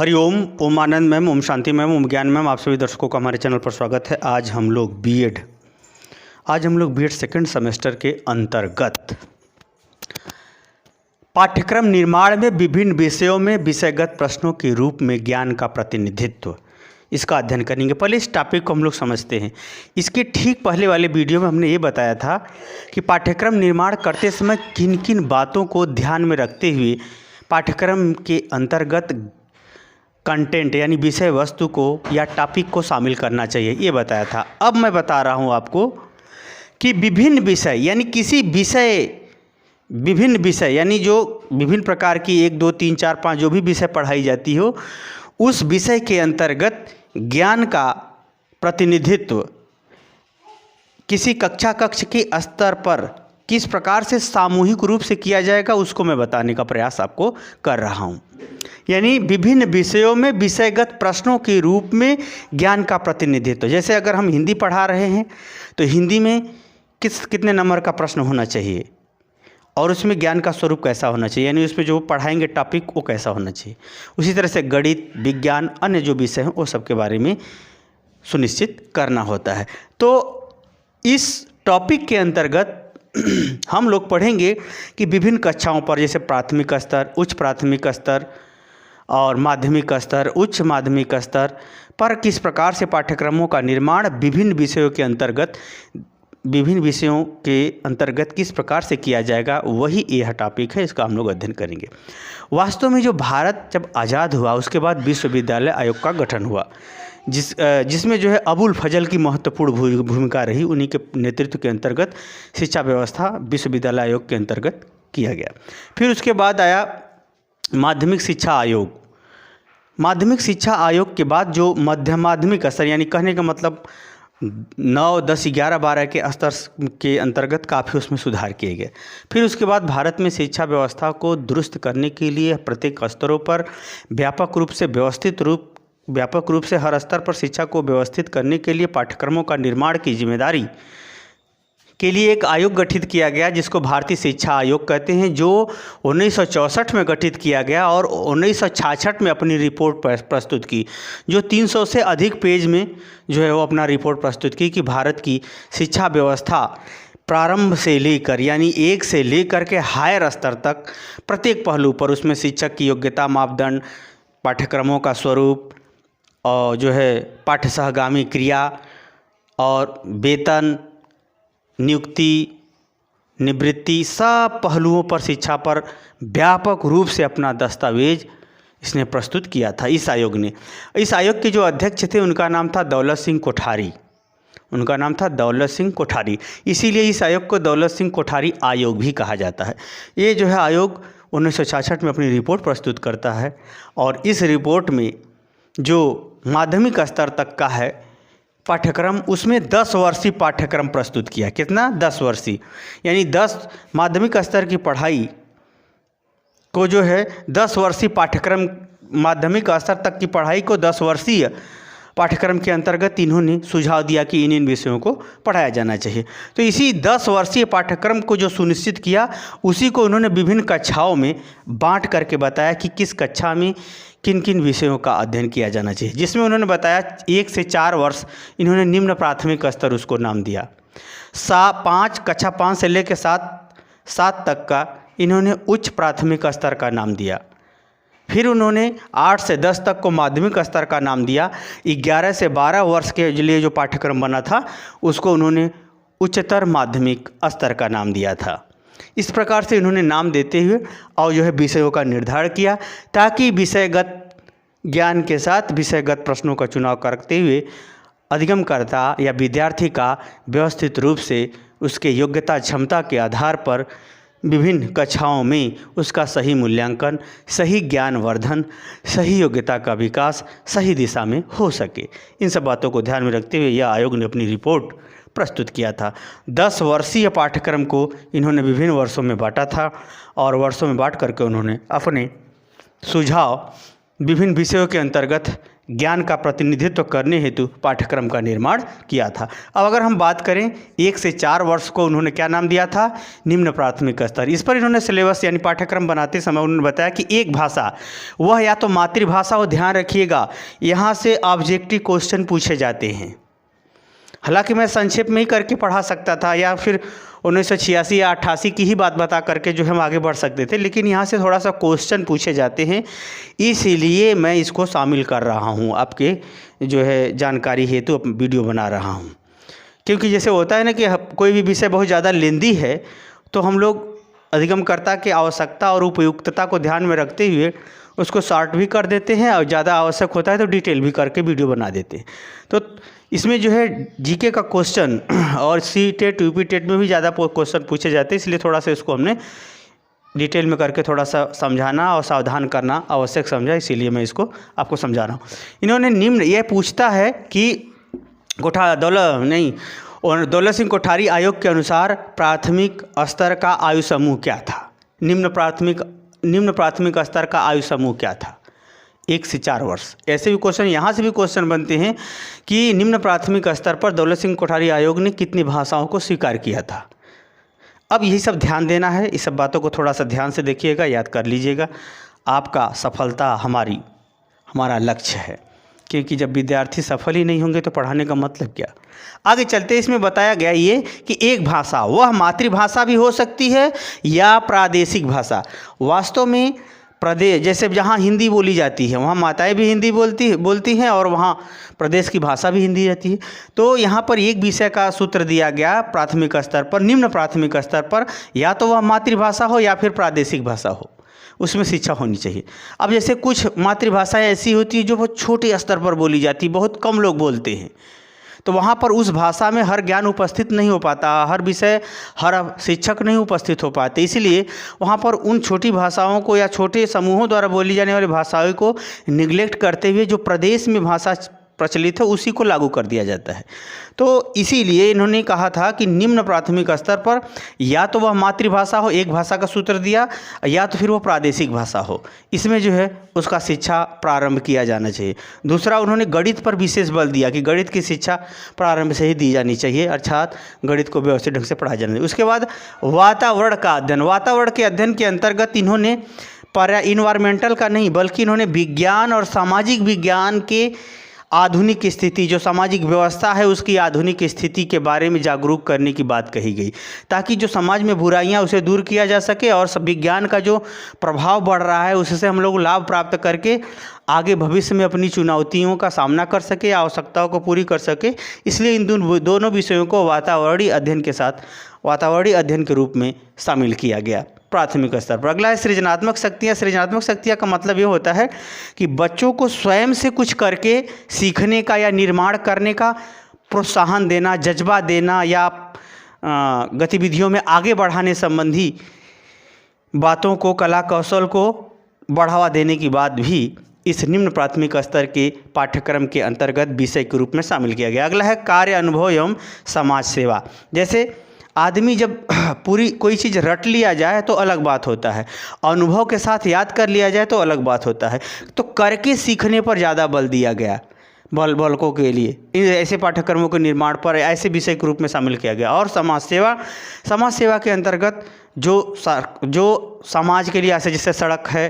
हरिओम, ओम आनंद ma'am, Om Shanti ma'am, ओम ज्ञान ma'am, आप सभी दर्शकों का हमारे चैनल पर स्वागत है। आज हम लोग बीएड सेकंड सेमेस्टर के अंतर्गत पाठ्यक्रम निर्माण में विभिन्न विषयों में विषयगत प्रश्नों के रूप में ज्ञान का प्रतिनिधित्व, इसका अध्ययन करेंगे। पहले इस टॉपिक को हम लोग समझते हैं। इसके ठीक पहले वाले वीडियो में हमने ये बताया था कि पाठ्यक्रम निर्माण करते समय किन किन बातों को ध्यान में रखते हुए पाठ्यक्रम के अंतर्गत कंटेंट यानी विषय वस्तु को या टॉपिक को शामिल करना चाहिए, ये बताया था। अब मैं बता रहा हूँ आपको कि विभिन्न विषय यानी विभिन्न विषय यानी जो विभिन्न प्रकार की 1, 2, 3, 4, 5 जो भी विषय पढ़ाई जाती हो, उस विषय के अंतर्गत ज्ञान का प्रतिनिधित्व किसी कक्ष के स्तर पर किस प्रकार से सामूहिक रूप से किया जाएगा, उसको मैं बताने का प्रयास आपको कर रहा हूँ। यानी विभिन्न विषयों में विषयगत प्रश्नों के रूप में ज्ञान का प्रतिनिधित्व। जैसे अगर हम हिंदी पढ़ा रहे हैं तो हिंदी में कितने नंबर का प्रश्न होना चाहिए और उसमें ज्ञान का स्वरूप कैसा होना चाहिए, यानी उसमें जो पढ़ाएंगे टॉपिक वो कैसा होना चाहिए। उसी तरह से गणित, विज्ञान, अन्य जो विषय हैं वो सब के बारे में सुनिश्चित करना होता है। तो इस टॉपिक के अंतर्गत हम लोग पढ़ेंगे कि विभिन्न कक्षाओं पर, जैसे प्राथमिक स्तर, उच्च प्राथमिक स्तर और माध्यमिक स्तर, उच्च माध्यमिक स्तर पर किस प्रकार से पाठ्यक्रमों का निर्माण विभिन्न विषयों के अंतर्गत किस प्रकार से किया जाएगा, वही यह टॉपिक है। इसका हम लोग अध्ययन करेंगे। वास्तव में जो भारत जब आज़ाद हुआ उसके बाद विश्वविद्यालय आयोग का गठन हुआ, जिसमें जो है अबुल फजल की महत्वपूर्ण भूमिका रही। उन्हीं के नेतृत्व के अंतर्गत शिक्षा व्यवस्था विश्वविद्यालय आयोग के अंतर्गत किया गया। फिर उसके बाद आया माध्यमिक शिक्षा आयोग। माध्यमिक शिक्षा आयोग के बाद जो मध्य माध्यमिक स्तर, यानी कहने का मतलब 9, 10, 11, 12 के स्तर के अंतर्गत काफ़ी उसमें सुधार किए गए। फिर उसके बाद भारत में शिक्षा व्यवस्था को दुरुस्त करने के लिए प्रत्येक स्तरों पर व्यापक रूप से हर स्तर पर शिक्षा को व्यवस्थित करने के लिए पाठ्यक्रमों का निर्माण की जिम्मेदारी के लिए एक आयोग गठित किया गया, जिसको भारतीय शिक्षा आयोग कहते हैं, जो 1964 में गठित किया गया और 1966 में अपनी रिपोर्ट प्रस्तुत की, जो 300 से अधिक पेज में जो है वो अपना रिपोर्ट प्रस्तुत की कि भारत की शिक्षा व्यवस्था प्रारंभ से लेकर यानी 1 से लेकर के हायर स्तर तक प्रत्येक पहलू पर, उसमें शिक्षक की योग्यता मापदंड, पाठ्यक्रमों का स्वरूप और जो है पाठ्य सहगामी क्रिया और वेतन, नियुक्ति, निवृत्ति, सब पहलुओं पर शिक्षा पर व्यापक रूप से अपना दस्तावेज इसने प्रस्तुत किया था इस आयोग ने। इस आयोग के जो अध्यक्ष थे उनका नाम था दौलत सिंह कोठारी। इसीलिए इस आयोग को दौलत सिंह कोठारी आयोग भी कहा जाता है। ये जो है आयोग 1966 में अपनी रिपोर्ट प्रस्तुत करता है और इस रिपोर्ट में जो माध्यमिक स्तर तक का है पाठ्यक्रम, उसमें 10 वर्षीय पाठ्यक्रम प्रस्तुत किया। कितना? 10 वर्षीय, यानी 10 माध्यमिक स्तर की पढ़ाई को जो है 10 वर्षीय पाठ्यक्रम, माध्यमिक स्तर तक की पढ़ाई को 10 वर्षीय पाठ्यक्रम के अंतर्गत इन्होंने सुझाव दिया कि इन विषयों को पढ़ाया जाना चाहिए। तो इसी 10 वर्षीय पाठ्यक्रम को जो सुनिश्चित किया, उसी को उन्होंने विभिन्न कक्षाओं में बांट करके बताया कि किस कक्षा में किन किन विषयों का अध्ययन किया जाना चाहिए, जिसमें उन्होंने बताया 1 से 4 वर्ष इन्होंने निम्न प्राथमिक स्तर उसको नाम दिया। 5 से लेकर 7 तक का इन्होंने उच्च प्राथमिक स्तर का नाम दिया। फिर उन्होंने 8 से 10 तक को माध्यमिक स्तर का नाम दिया। 11 से 12 वर्ष के लिए जो पाठ्यक्रम बना था उसको उन्होंने उच्चतर माध्यमिक स्तर का नाम दिया था। इस प्रकार से इन्होंने नाम देते हुए और जो है विषयों का निर्धारण किया, ताकि विषयगत ज्ञान के साथ विषयगत प्रश्नों का चुनाव करते हुए अधिगमकर्ता या विद्यार्थी का व्यवस्थित रूप से उसके योग्यता क्षमता के आधार पर विभिन्न कक्षाओं में उसका सही मूल्यांकन, सही ज्ञानवर्धन, सही योग्यता का विकास सही दिशा में हो सके। इन सब बातों को ध्यान में रखते हुए यह आयोग ने अपनी रिपोर्ट प्रस्तुत किया था। 10 वर्षीय पाठ्यक्रम को इन्होंने विभिन्न वर्षों में बांटा था और वर्षों में बांट करके उन्होंने अपने सुझाव विभिन्न विषयों के अंतर्गत ज्ञान का प्रतिनिधित्व करने हेतु पाठ्यक्रम का निर्माण किया था। अब अगर हम बात करें 1 से 4 वर्ष को उन्होंने क्या नाम दिया था? निम्न प्राथमिक स्तर। इस पर इन्होंने सिलेबस यानी पाठ्यक्रम बनाते समय उन्होंने बताया कि एक भाषा वह या तो मातृभाषा हो, ध्यान रखिएगा यहाँ से ऑब्जेक्टिव क्वेश्चन पूछे जाते हैं। हालांकि मैं संक्षेप में ही करके पढ़ा सकता था या फिर 1986 या 88 की ही बात बता करके जो हम आगे बढ़ सकते थे, लेकिन यहाँ से थोड़ा सा क्वेश्चन पूछे जाते हैं, इसीलिए मैं इसको शामिल कर रहा हूँ आपके जो है जानकारी हेतु वीडियो बना रहा हूँ। क्योंकि जैसे होता है ना कि कोई भी विषय बहुत ज़्यादा लेंदी है तो हम लोग अधिगमकर्ता की आवश्यकता और उपयुक्तता को ध्यान में रखते हुए उसको शॉर्ट भी कर देते हैं और ज़्यादा आवश्यक होता है तो डिटेल भी करके वीडियो बना देते हैं। तो इसमें जो है जीके का क्वेश्चन और सी टेट यूपी टेट में भी ज़्यादा क्वेश्चन पूछे जाते हैं, इसलिए थोड़ा सा इसको हमने डिटेल में करके थोड़ा सा समझाना और सावधान करना आवश्यक समझा, इसीलिए मैं इसको आपको समझा रहा हूँ। इन्होंने निम्न यह पूछता है कि दौलत सिंह कोठारी आयोग के अनुसार प्राथमिक स्तर का आयु समूह क्या था? निम्न प्राथमिक स्तर का आयु समूह क्या था? 1 से 4 वर्ष। ऐसे भी क्वेश्चन यहाँ से भी क्वेश्चन बनते हैं कि निम्न प्राथमिक स्तर पर दौलत सिंह कोठारी आयोग ने कितनी भाषाओं को स्वीकार किया था? अब यही सब ध्यान देना है, इस सब बातों को थोड़ा सा ध्यान से देखिएगा, याद कर लीजिएगा। आपका सफलता हमारा लक्ष्य है, क्योंकि जब विद्यार्थी सफल ही नहीं होंगे तो पढ़ाने का मतलब क्या? आगे चलते इसमें बताया गया ये कि एक भाषा वह मातृभाषा भी हो सकती है या प्रादेशिक भाषा। वास्तव में प्रदेश जैसे जहाँ हिंदी बोली जाती है वहाँ माताएं भी हिंदी बोलती हैं और वहाँ प्रदेश की भाषा भी हिंदी रहती है। तो यहाँ पर एक विषय का सूत्र दिया गया प्राथमिक स्तर पर, निम्न प्राथमिक स्तर पर या तो वह मातृभाषा हो या फिर प्रादेशिक भाषा हो, उसमें शिक्षा होनी चाहिए। अब जैसे कुछ मातृभाषाएं ऐसी होती है जो बहुत छोटे स्तर पर बोली जाती है, बहुत कम लोग बोलते हैं, तो वहाँ पर उस भाषा में हर ज्ञान उपस्थित नहीं हो पाता, हर विषय हर शिक्षक नहीं उपस्थित हो पाते। इसलिए वहाँ पर उन छोटी भाषाओं को या छोटे समूहों द्वारा बोली जाने वाली भाषाओं को निगलेक्ट करते हुए जो प्रदेश में भाषा प्रचलित है उसी को लागू कर दिया जाता है। तो इसीलिए इन्होंने कहा था कि निम्न प्राथमिक स्तर पर या तो वह मातृभाषा हो, एक भाषा का सूत्र दिया, या तो फिर वह प्रादेशिक भाषा हो, इसमें जो है उसका शिक्षा प्रारंभ किया जाना चाहिए। दूसरा उन्होंने गणित पर विशेष बल दिया कि गणित की शिक्षा प्रारंभ से ही दी जानी चाहिए, अर्थात गणित को व्यवस्थित ढंग से पढ़ाया जाना चाहिए। उसके बाद वातावरण का अध्ययन, वातावरण के अध्ययन के अंतर्गत इन्होंने इन्वायरमेंटल का नहीं बल्कि इन्होंने विज्ञान और सामाजिक विज्ञान के आधुनिक स्थिति, जो सामाजिक व्यवस्था है उसकी आधुनिक स्थिति के बारे में जागरूक करने की बात कही गई, ताकि जो समाज में बुराइयां उसे दूर किया जा सके और विज्ञान का जो प्रभाव बढ़ रहा है उससे हम लोग लाभ प्राप्त करके आगे भविष्य में अपनी चुनौतियों का सामना कर सके, आवश्यकताओं को पूरी कर सके। इसलिए इन दोनों विषयों को वातावरणीय अध्ययन के साथ वातावरणीय अध्ययन के रूप में शामिल किया गया प्राथमिक स्तर पर। अगला है सृजनात्मक शक्तियाँ। सृजनात्मक शक्तियाँ का मतलब ये होता है कि बच्चों को स्वयं से कुछ करके सीखने का या निर्माण करने का प्रोत्साहन देना, जज्बा देना या गतिविधियों में आगे बढ़ाने संबंधी बातों को, कला कौशल को बढ़ावा देने की बात भी इस निम्न प्राथमिक स्तर के पाठ्यक्रम के अंतर्गत विषय के रूप में शामिल किया गया। अगला है कार्य अनुभव एवं समाज सेवा। जैसे आदमी जब पूरी कोई चीज़ रट लिया जाए तो अलग बात होता है, अनुभव के साथ याद कर लिया जाए तो अलग बात होता है। तो करके सीखने पर ज़्यादा बल दिया गया बालकों के लिए। ऐसे पाठ्यक्रमों के निर्माण पर ऐसे विषय के रूप में शामिल किया गया। और समाज सेवा के अंतर्गत जो समाज के लिए ऐसे जैसे सड़क है,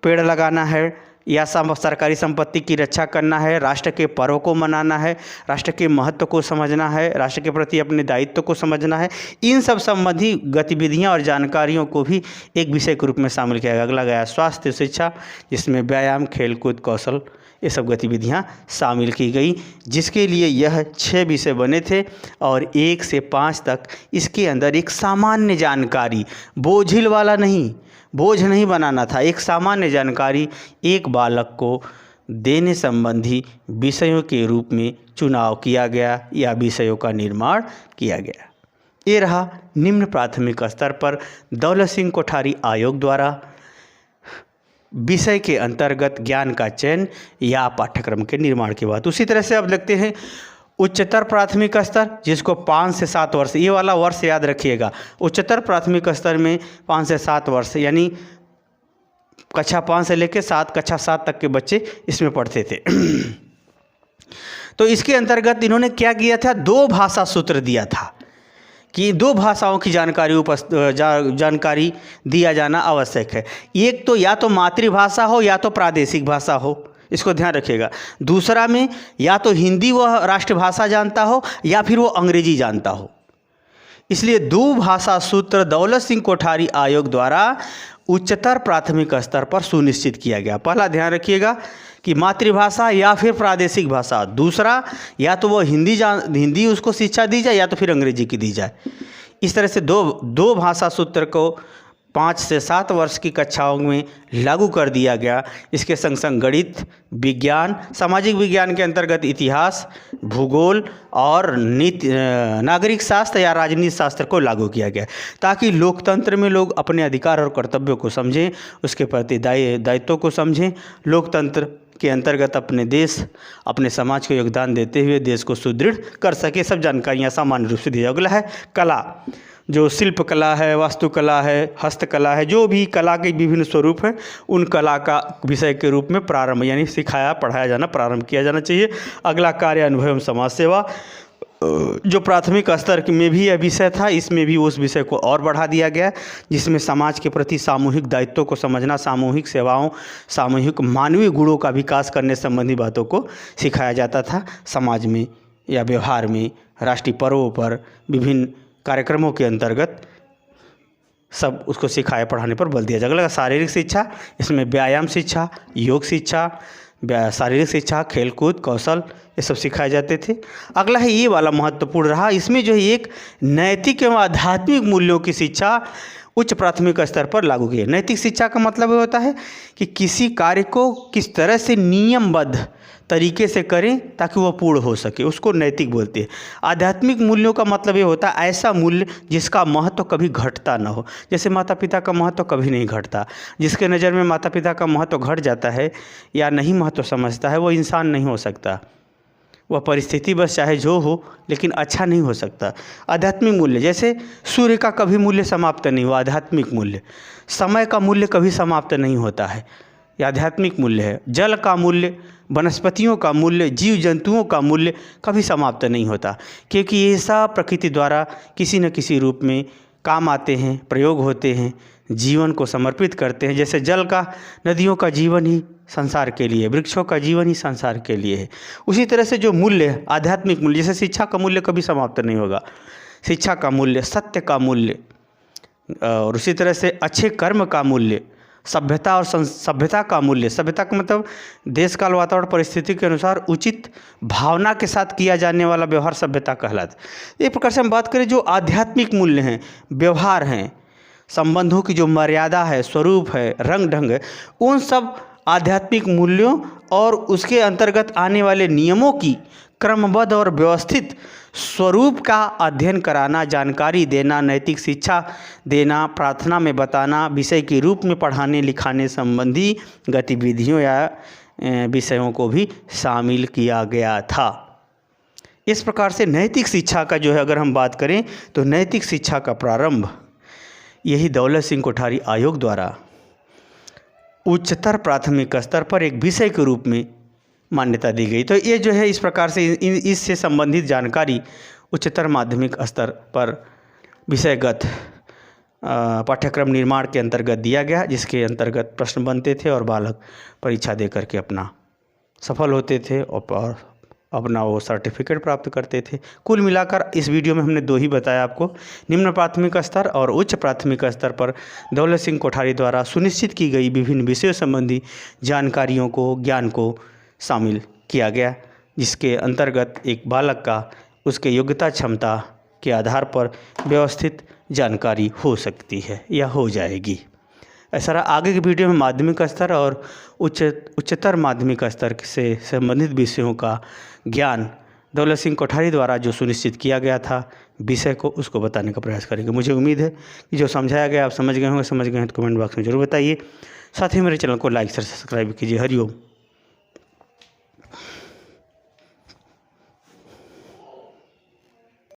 पेड़ लगाना है या सरकारी संपत्ति की रक्षा करना है, राष्ट्र के पर्व को मनाना है, राष्ट्र के महत्व को समझना है, राष्ट्र के प्रति अपने दायित्व को समझना है, इन सब संबंधी गतिविधियां और जानकारियों को भी एक विषय के रूप में शामिल किया गया। अगला गया स्वास्थ्य शिक्षा, जिसमें व्यायाम, खेलकूद, कौशल ये सब गतिविधियां शामिल की गई, जिसके लिए यह 6 विषय बने थे और 1 से 5 तक इसके अंदर एक सामान्य जानकारी, बोझ नहीं बनाना था, एक सामान्य जानकारी एक बालक को देने संबंधी विषयों के रूप में चुनाव किया गया या विषयों का निर्माण किया गया। ये रहा निम्न प्राथमिक स्तर पर दौलत सिंह कोठारी आयोग द्वारा विषय के अंतर्गत ज्ञान का चयन या पाठ्यक्रम के निर्माण की बात। उसी तरह से अब देखते हैं उच्चतर प्राथमिक स्तर, जिसको 5 से 7 वर्ष, ये वाला वर्ष याद रखिएगा। उच्चतर प्राथमिक स्तर में 5 से 7 वर्ष यानी कक्षा 5 से लेकर कक्षा 7 तक के बच्चे इसमें पढ़ते थे। तो इसके अंतर्गत इन्होंने क्या किया था, 2 भाषा सूत्र दिया था कि 2 भाषाओं की जानकारी दिया जाना आवश्यक है। एक तो या तो मातृभाषा हो या तो प्रादेशिक भाषा हो, इसको ध्यान रखिएगा। दूसरा में या तो हिंदी वह राष्ट्रभाषा जानता हो या फिर वो अंग्रेजी जानता हो। इसलिए 2 भाषा सूत्र दौलत सिंह कोठारी आयोग द्वारा उच्चतर प्राथमिक स्तर पर सुनिश्चित किया गया। पहला ध्यान रखिएगा कि मातृभाषा या फिर प्रादेशिक भाषा, दूसरा या तो वो हिंदी उसको शिक्षा दी जाए या तो फिर अंग्रेजी की दी जाए। इस तरह से दो भाषा सूत्र को 5 से 7 वर्ष की कक्षाओं में लागू कर दिया गया। इसके संग संग गणित, विज्ञान, सामाजिक विज्ञान के अंतर्गत इतिहास, भूगोल और नागरिक शास्त्र या राजनीति शास्त्र को लागू किया गया, ताकि लोकतंत्र में लोग अपने अधिकार और कर्तव्यों को समझें, उसके प्रति दायित्वों को समझें, लोकतंत्र के अंतर्गत अपने देश, अपने समाज को योगदान देते हुए देश को सुदृढ़ कर सके। सब जानकारियाँ सामान्य रूप से दी जाए। अगला है कला, जो शिल्प कला है, वास्तुकला है, हस्तकला है, जो भी कला के विभिन्न स्वरूप हैं, उन कला का विषय के रूप में प्रारंभ यानी सिखाया पढ़ाया जाना प्रारंभ किया जाना चाहिए। अगला कार्य अनुभव एवं समाज सेवा, जो प्राथमिक स्तर में भी यह विषय था, इसमें भी उस विषय को और बढ़ा दिया गया, जिसमें समाज के प्रति सामूहिक दायित्वों को समझना, सामूहिक सेवाओं, सामूहिक मानवीय गुणों का विकास करने संबंधी बातों को सिखाया जाता था। समाज में या व्यवहार में, राष्ट्रीय पर्वों पर, विभिन्न कार्यक्रमों के अंतर्गत सब उसको सिखाए पढ़ाने पर बल दिया जाएगा। अगला शारीरिक शिक्षा, इसमें व्यायाम शिक्षा, योग शिक्षा, शारीरिक शिक्षा, खेलकूद, कौशल, ये सब सिखाए जाते थे। अगला है ये वाला महत्वपूर्ण रहा, इसमें जो है एक नैतिक एवं आध्यात्मिक मूल्यों की शिक्षा उच्च प्राथमिक स्तर पर लागू की है। नैतिक शिक्षा का मतलब ये होता है कि किसी कार्य को किस तरह से नियमबद्ध तरीके से करें ताकि वह पूर्ण हो सके, उसको नैतिक बोलते हैं। आध्यात्मिक मूल्यों का मतलब ये होता है ऐसा मूल्य जिसका महत्व कभी घटता ना हो। जैसे माता पिता का महत्व कभी नहीं घटता। जिसके नज़र में माता पिता का महत्व घट जाता है या नहीं महत्व समझता है, वो इंसान नहीं हो सकता। वह परिस्थिति बस चाहे जो हो, लेकिन अच्छा नहीं हो सकता। आध्यात्मिक मूल्य, जैसे सूर्य का कभी मूल्य समाप्त नहीं हुआ, आध्यात्मिक मूल्य। समय का मूल्य कभी समाप्त नहीं होता है, यह आध्यात्मिक मूल्य है। जल का मूल्य, वनस्पतियों का मूल्य, जीव जंतुओं का मूल्य कभी समाप्त नहीं होता, क्योंकि ये सब प्रकृति द्वारा किसी न किसी रूप में काम आते हैं, प्रयोग होते हैं, जीवन को समर्पित करते हैं। जैसे जल का, नदियों का जीवन ही संसार के लिए, वृक्षों का जीवन ही संसार के लिए है। उसी तरह से जो मूल्य है, आध्यात्मिक मूल्य, जैसे शिक्षा का मूल्य कभी समाप्त नहीं होगा, शिक्षा का मूल्य, सत्य का मूल्य, और उसी तरह से अच्छे कर्म का मूल्य, सभ्यता और सभ्यता का मूल्य। सभ्यता का मतलब देश काल वातावरण परिस्थिति के अनुसार उचित भावना के साथ किया जाने वाला व्यवहार सभ्यता कहलाता है। एक प्रकार से हम बात करें जो आध्यात्मिक मूल्य हैं, व्यवहार हैं, संबंधों की जो मर्यादा है, स्वरूप है, रंग ढंग है, उन सब आध्यात्मिक मूल्यों और उसके अंतर्गत आने वाले नियमों की क्रमबद्ध और व्यवस्थित स्वरूप का अध्ययन कराना, जानकारी देना, नैतिक शिक्षा देना, प्रार्थना में बताना, विषय के रूप में पढ़ाने लिखाने संबंधी गतिविधियों या विषयों को भी शामिल किया गया था। इस प्रकार से नैतिक शिक्षा का जो है अगर हम बात करें तो नैतिक शिक्षा का प्रारंभ यही दौलत सिंह कोठारी आयोग द्वारा उच्चतर प्राथमिक स्तर पर एक विषय के रूप में मान्यता दी गई। तो ये जो है इस प्रकार से इससे संबंधित जानकारी उच्चतर माध्यमिक स्तर पर विषयगत पाठ्यक्रम निर्माण के अंतर्गत दिया गया, जिसके अंतर्गत प्रश्न बनते थे और बालक परीक्षा दे करके अपना सफल होते थे और अपना वो सर्टिफिकेट प्राप्त करते थे। कुल मिलाकर इस वीडियो में हमने 2 ही बताया आपको, निम्न प्राथमिक स्तर और उच्च प्राथमिक स्तर पर दौलत सिंह कोठारी द्वारा सुनिश्चित की गई विभिन्न विषयों संबंधी जानकारियों को, ज्ञान को शामिल किया गया, जिसके अंतर्गत एक बालक का उसके योग्यता क्षमता के आधार पर व्यवस्थित जानकारी हो सकती है या हो जाएगी। ऐसा आगे की वीडियो में माध्यमिक स्तर और उच्चतर माध्यमिक स्तर से संबंधित विषयों का ज्ञान दौलत सिंह कोठारी द्वारा जो सुनिश्चित किया गया था विषय को, उसको बताने का प्रयास करेंगे। मुझे उम्मीद है कि जो समझाया गया आप समझ गए होंगे। समझ गए हैं तो कमेंट बॉक्स में जरूर बताइए। साथ ही मेरे चैनल को लाइक सब्सक्राइब कीजिए। हरिओम।